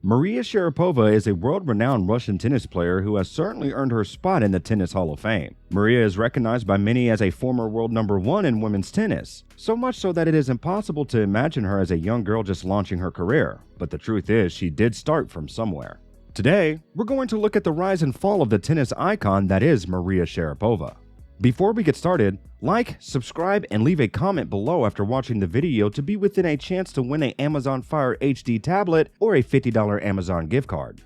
Maria Sharapova is a world-renowned Russian tennis player who has certainly earned her spot in the Tennis Hall of Fame. Maria is recognized by many as a former world number one in women's tennis, so much so that it is impossible to imagine her as a young girl just launching her career. But the truth is, she did start from somewhere. Today, we're going to look at the rise and fall of the tennis icon that is Maria Sharapova. Before we get started, like, subscribe, and leave a comment below after watching the video to be within a chance to win an Amazon Fire HD tablet or a $50 Amazon gift card.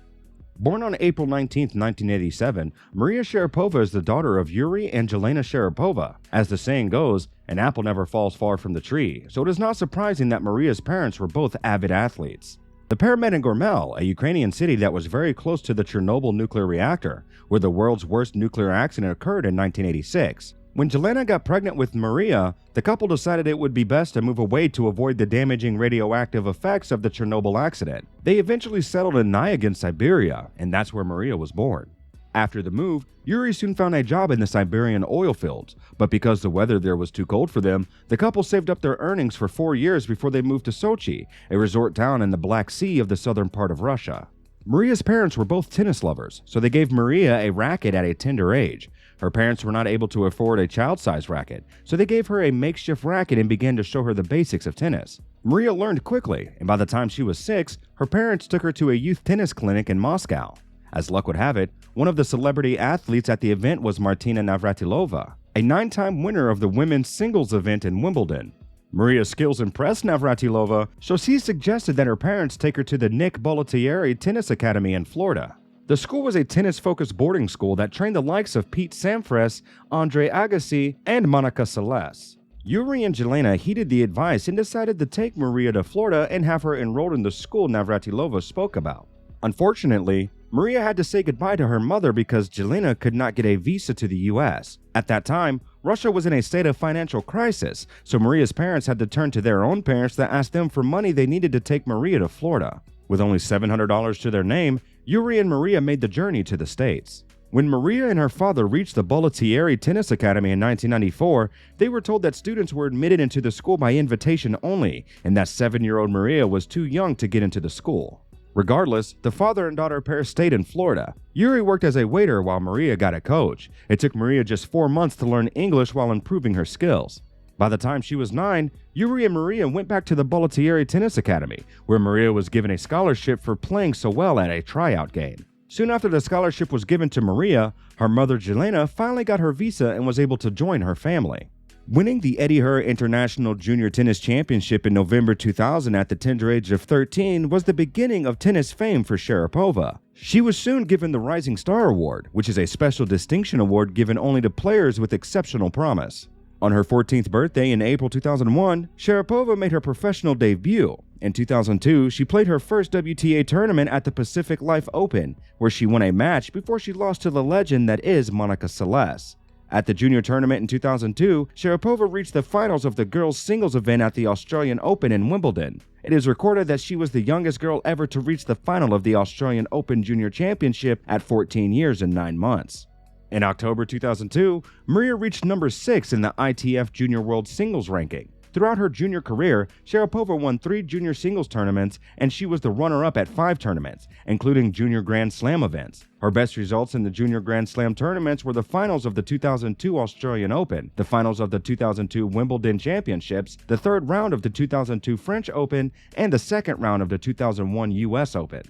Born on April 19, 1987, Maria Sharapova is the daughter of Yuri and Jelena Sharapova. As the saying goes, an apple never falls far from the tree, so it is not surprising that Maria's parents were both avid athletes. The pair met in Gormel, a Ukrainian city that was very close to the Chernobyl nuclear reactor, where the world's worst nuclear accident occurred in 1986. When Jelena got pregnant with Maria, the couple decided it would be best to move away to avoid the damaging radioactive effects of the Chernobyl accident. They eventually settled in Nyagin, Siberia, and that's where Maria was born. After the move, Yuri soon found a job in the Siberian oil fields, but because the weather there was too cold for them, the couple saved up their earnings for 4 years before they moved to Sochi, a resort town in the Black Sea of the southern part of Russia. Maria's parents were both tennis lovers, so they gave Maria a racket at a tender age. Her parents were not able to afford a child-size racket, so they gave her a makeshift racket and began to show her the basics of tennis. Maria learned quickly, and by the time she was 6, her parents took her to a youth tennis clinic in Moscow. As luck would have it, one of the celebrity athletes at the event was Martina Navratilova, a 9-time winner of the women's singles event in Wimbledon. Maria's skills impressed Navratilova, so she suggested that her parents take her to the Nick Bollettieri Tennis Academy in Florida. The school was a tennis-focused boarding school that trained the likes of Pete Sampras, Andre Agassi, and Monica Seles. Yuri and Jelena heeded the advice and decided to take Maria to Florida and have her enrolled in the school Navratilova spoke about. Unfortunately, Maria had to say goodbye to her mother because Jelena could not get a visa to the US. At that time, Russia was in a state of financial crisis, so Maria's parents had to turn to their own parents that asked them for money they needed to take Maria to Florida. With only $700 to their name, Yuri and Maria made the journey to the States. When Maria and her father reached the Bollettieri Tennis Academy in 1994, they were told that students were admitted into the school by invitation only, and that 7-year-old Maria was too young to get into the school. Regardless, the father and daughter pair stayed in Florida. Yuri worked as a waiter while Maria got a coach. It took Maria just 4 months to learn English while improving her skills. By the time she was 9, Yuri and Maria went back to the Bollettieri Tennis Academy, where Maria was given a scholarship for playing so well at a tryout game. Soon after the scholarship was given to Maria, her mother Jelena finally got her visa and was able to join her family. Winning the Eddie Herr International Junior Tennis Championship in November 2000 at the tender age of 13 was the beginning of tennis fame for Sharapova. She was soon given the Rising Star Award, which is a special distinction award given only to players with exceptional promise. On her 14th birthday in April 2001, Sharapova made her professional debut. In 2002, she played her first WTA tournament at the Pacific Life Open, where she won a match before she lost to the legend that is Monica Seles. At the junior tournament in 2002, Sharapova reached the finals of the girls' singles event at the Australian Open in Wimbledon. It is recorded that she was the youngest girl ever to reach the final of the Australian Open Junior Championship at 14 years and 9 months. In October 2002, Maria reached number 6 in the ITF Junior World Singles ranking. Throughout her junior career, Sharapova won 3 junior singles tournaments, and she was the runner-up at 5 tournaments, including junior Grand Slam events. Her best results in the junior Grand Slam tournaments were the finals of the 2002 Australian Open, the finals of the 2002 Wimbledon Championships, the 3rd round of the 2002 French Open, and the 2nd round of the 2001 US Open.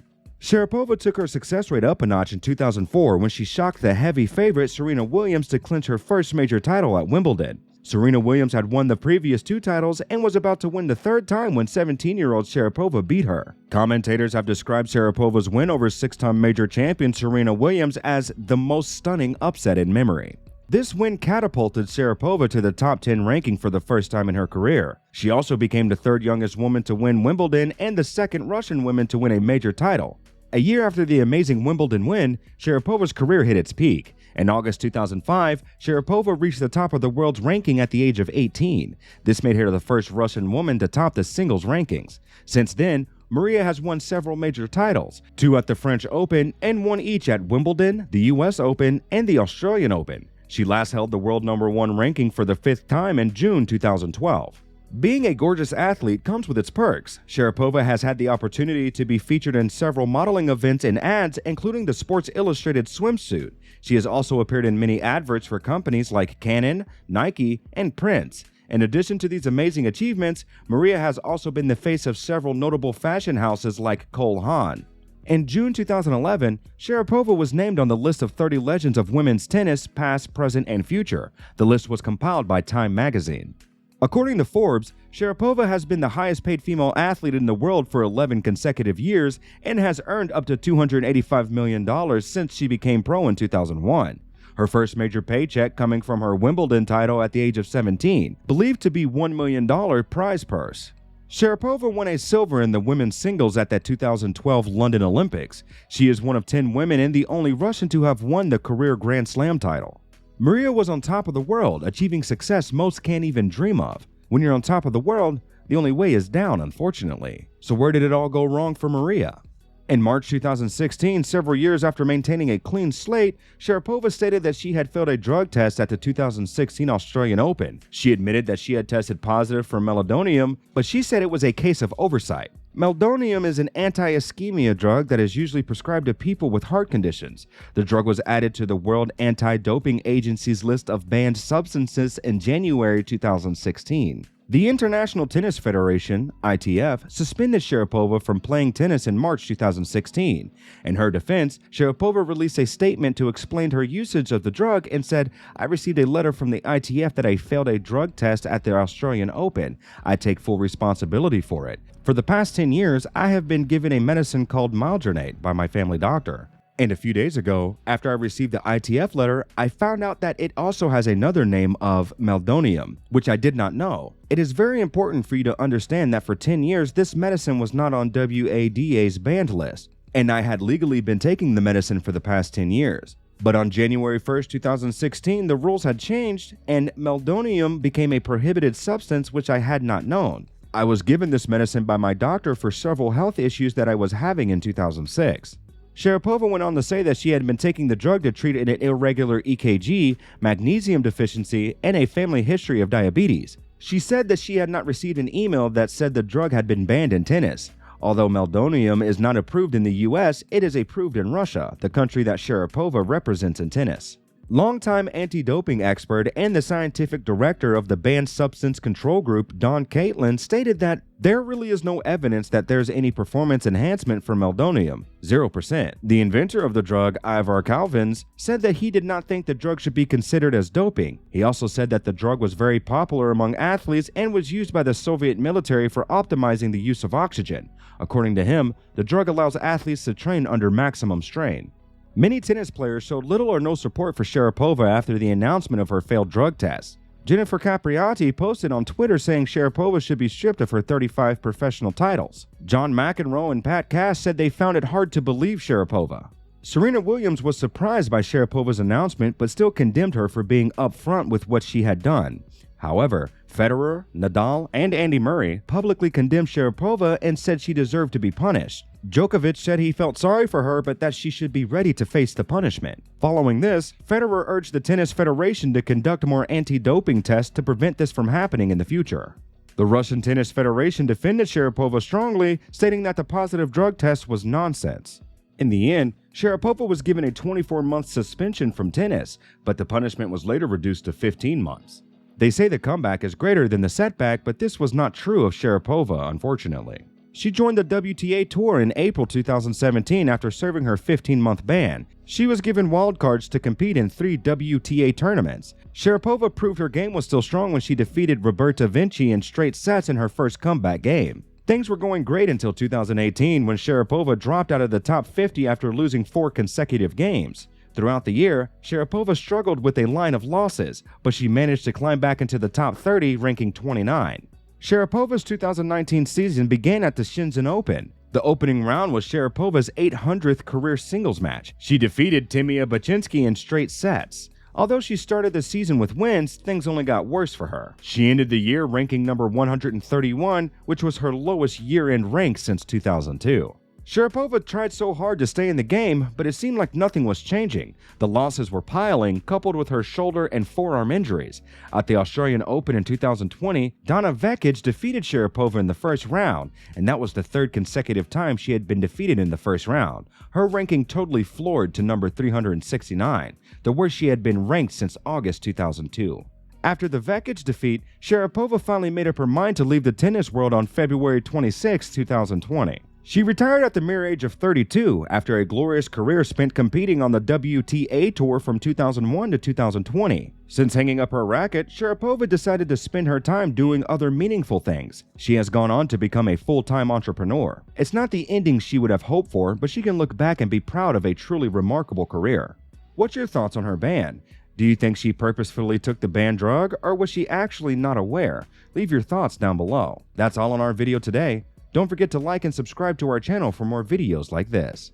Sharapova took her success rate up a notch in 2004 when she shocked the heavy favorite Serena Williams to clinch her first major title at Wimbledon. Serena Williams had won the previous 2 titles and was about to win the 3rd time when 17-year-old Sharapova beat her. Commentators have described Sharapova's win over 6-time major champion Serena Williams as the most stunning upset in memory. This win catapulted Sharapova to the top 10 ranking for the first time in her career. She also became the 3rd youngest woman to win Wimbledon and the 2nd Russian woman to win a major title. A year after the amazing Wimbledon win, Sharapova's career hit its peak. In August 2005, Sharapova reached the top of the world's ranking at the age of 18. This made her the first Russian woman to top the singles rankings. Since then, Maria has won several major titles, 2 at the French Open and 1 each at Wimbledon, the US Open, and the Australian Open. She last held the world #1 ranking for the 5th time in June 2012. Being a gorgeous athlete comes with its perks. Sharapova has had the opportunity to be featured in several modeling events and ads, including the Sports Illustrated swimsuit. She has also appeared in many adverts for companies like Canon, Nike, and Prince. In addition to these amazing achievements, Maria has also been the face of several notable fashion houses like Cole Haan. In June 2011, Sharapova was named on the list of 30 legends of women's tennis, past, present, and future. The list was compiled by Time magazine. According to Forbes, Sharapova has been the highest-paid female athlete in the world for 11 consecutive years and has earned up to $285 million since she became pro in 2001. Her first major paycheck coming from her Wimbledon title at the age of 17, believed to be $1 million prize purse. Sharapova won a silver in the women's singles at the 2012 London Olympics. She is one of 10 women and the only Russian to have won the career Grand Slam title. Maria was on top of the world, achieving success most can't even dream of. When you're on top of the world, the only way is down, unfortunately. So where did it all go wrong for Maria? In March 2016, several years after maintaining a clean slate, Sharapova stated that she had failed a drug test at the 2016 Australian Open. She admitted that she had tested positive for meldonium, but she said it was a case of oversight. Meldonium is an anti-ischemia drug that is usually prescribed to people with heart conditions. The drug was added to the World Anti-Doping Agency's list of banned substances in January 2016. The International Tennis Federation, ITF, suspended Sharapova from playing tennis in March 2016. In her defense, Sharapova released a statement to explain her usage of the drug and said, "I received a letter from the ITF that I failed a drug test at the Australian Open. I take full responsibility for it. For the past 10 years, I have been given a medicine called Mildronate by my family doctor. And a few days ago, after I received the ITF letter, I found out that it also has another name of meldonium, which I did not know. It is very important for you to understand that for 10 years, this medicine was not on WADA's banned list, and I had legally been taking the medicine for the past 10 years. But on January 1st, 2016, the rules had changed, and meldonium became a prohibited substance which I had not known. I was given this medicine by my doctor for several health issues that I was having in 2006. Sharapova went on to say that she had been taking the drug to treat an irregular EKG, magnesium deficiency, and a family history of diabetes. She said that she had not received an email that said the drug had been banned in tennis. Although meldonium is not approved in the US, it is approved in Russia, the country that Sharapova represents in tennis. Longtime anti-doping expert and the scientific director of the Banned Substance Control Group, Don Catlin, stated that there really is no evidence that there's any performance enhancement for meldonium, 0%. The inventor of the drug, Ivar Calvins, said that he did not think the drug should be considered as doping. He also said that the drug was very popular among athletes and was used by the Soviet military for optimizing the use of oxygen. According to him, the drug allows athletes to train under maximum strain. Many tennis players showed little or no support for Sharapova after the announcement of her failed drug test. Jennifer Capriati posted on Twitter saying Sharapova should be stripped of her 35 professional titles. John McEnroe and Pat Cash said they found it hard to believe Sharapova. Serena Williams was surprised by Sharapova's announcement but still condemned her for being upfront with what she had done. However, Federer, Nadal, and Andy Murray publicly condemned Sharapova and said she deserved to be punished. Djokovic said he felt sorry for her but that she should be ready to face the punishment. Following this, Federer urged the Tennis Federation to conduct more anti-doping tests to prevent this from happening in the future. The Russian Tennis Federation defended Sharapova strongly, stating that the positive drug test was nonsense. In the end, Sharapova was given a 24-month suspension from tennis, but the punishment was later reduced to 15 months. They say the comeback is greater than the setback, but this was not true of Sharapova, unfortunately. She joined the WTA Tour in April 2017 after serving her 15-month ban. She was given wildcards to compete in 3 WTA tournaments. Sharapova proved her game was still strong when she defeated Roberta Vinci in straight sets in her first comeback game. Things were going great until 2018 when Sharapova dropped out of the top 50 after losing 4 consecutive games. Throughout the year, Sharapova struggled with a line of losses, but she managed to climb back into the top 30, ranking 29. Sharapova's 2019 season began at the Shenzhen Open. The opening round was Sharapova's 800th career singles match. She defeated Timea Bacsinszky in straight sets. Although she started the season with wins, things only got worse for her. She ended the year ranking number 131, which was her lowest year-end rank since 2002. Sharapova tried so hard to stay in the game, but it seemed like nothing was changing. The losses were piling, coupled with her shoulder and forearm injuries. At the Australian Open in 2020, Donna Vekic defeated Sharapova in the first round, and that was the third consecutive time she had been defeated in the first round. Her ranking totally floored to number 369, the worst she had been ranked since August 2002. After the Vekic defeat, Sharapova finally made up her mind to leave the tennis world on February 26, 2020. She retired at the mere age of 32 after a glorious career spent competing on the WTA Tour from 2001 to 2020. Since hanging up her racket, Sharapova decided to spend her time doing other meaningful things. She has gone on to become a full-time entrepreneur. It's not the ending she would have hoped for, but she can look back and be proud of a truly remarkable career. What's your thoughts on her ban? Do you think she purposefully took the banned drug, or was she actually not aware? Leave your thoughts down below. That's all on our video today. Don't forget to like and subscribe to our channel for more videos like this.